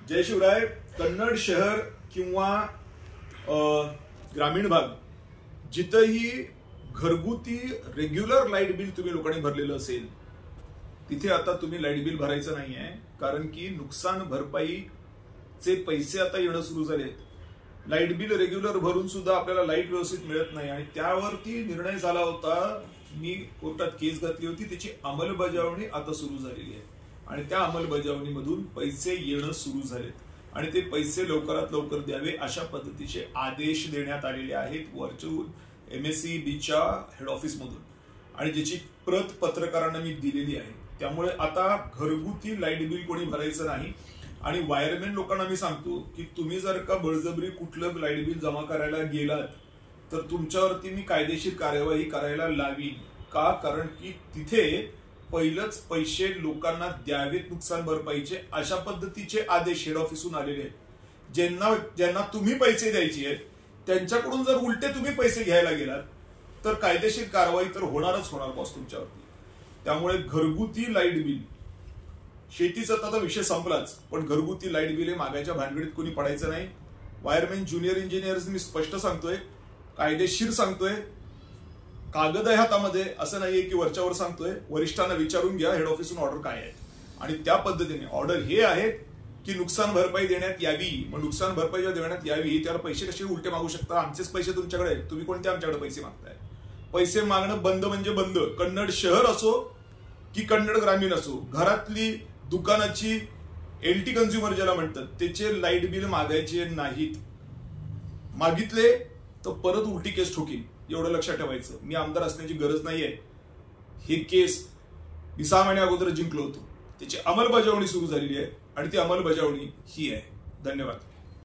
जय शिवराय. कन्नड शहर किंवा ग्रामीण भाग जिथेही घरगुती रेग्युलर लाईट बिल तुम्ही लोकांनी भरलेलं असेल तिथे आता तुम्ही लाईट बिल भरायचं नाहीये, कारण की नुकसान भरपाईचे पैसे आता येणं सुरू झालेत. लाईट बिल रेग्युलर भरून सुद्धा आपल्याला लाईट व्यवस्थित मिळत नाही आणि त्यावरती निर्णय झाला होता. मी कोर्टात केस घातली होती, त्याची अंमलबजावणी आता सुरू झालेली आहे आणि त्या अंमलबजावणीमधून पैसे येणं सुरू झालेत आणि ते पैसे लवकरात लवकर द्यावे अशा पद्धतीचे आदेश देण्यात आलेले आहेत वरचून MSEBच्या हेड ऑफिस मधून आणि ज्याची प्रत पत्रकारांना मी दिलेली आहे. त्यामुळे आता घरगुती लाईट बिल कोणी भरायचं नाही आणि वायरमॅन लोकांना मी सांगतो की तुम्ही जर का बळजबरी कुठलं लाईट बिल जमा करायला गेलात तर तुमच्यावरती मी कायदेशीर कार्यवाही करायला लावीन. का? कारण की तिथे पहिलंच पैसे लोकांना द्यावेत नुकसान भरपाईचे अशा पद्धतीचे आदेश हेड ऑफिसून आलेले आहेत. ज्यांना तुम्ही पैसे द्यायचे आहेत त्यांच्याकडून जर उलटे तुम्ही पैसे घ्यायला गेलात तर कायदेशीर कारवाई तर होणारच होणार बॉस तुमच्यावरती. त्यामुळे घरगुती लाईट बिल, शेतीचा तर विषय संपलाच, पण घरगुती लाईट बिल हे मागायच्या भानगडीत कोणी पडायचं नाही. वायरमॅन ज्युनियर इंजिनियर्स मी स्पष्ट सांगतोय, कायदेशीर सांगतोय, कागद आहे हातामध्ये, असं नाहीये की वरच्यावर सांगतोय. वरिष्ठांना विचारून घ्या हेड ऑफिसून ऑर्डर काय आहे आणि त्या पद्धतीने ऑर्डर हे आहे की नुकसान भरपाई देण्यात यावी. मग नुकसान भरपाई जेव्हा देण्यात यावी त्याला पैसे कसे उलटे मागू शकता? आमचेच पैसे तुमच्याकडे आहेत, तुम्ही कोणते आमच्याकडे पैसे मागताय? पैसे मागणं बंद म्हणजे बंद. कन्नड शहर असो की कन्नड ग्रामीण असो, घरातली दुकानाची LT कन्झ्युमर ज्याला म्हणतात त्याचे लाईट बिल मागायचे नाहीत. मागितले तर परत उलटी केस ठोकीन, एवढं लक्षात ठेवायचं. मी आमदार असण्याची गरज नाहीये. हे केस मी 6 महिन्या अगोदर जिंकलो होतो, त्याची अंमलबजावणी सुरू झालेली आहे आणि ती अंमलबजावणी ही आहे. धन्यवाद.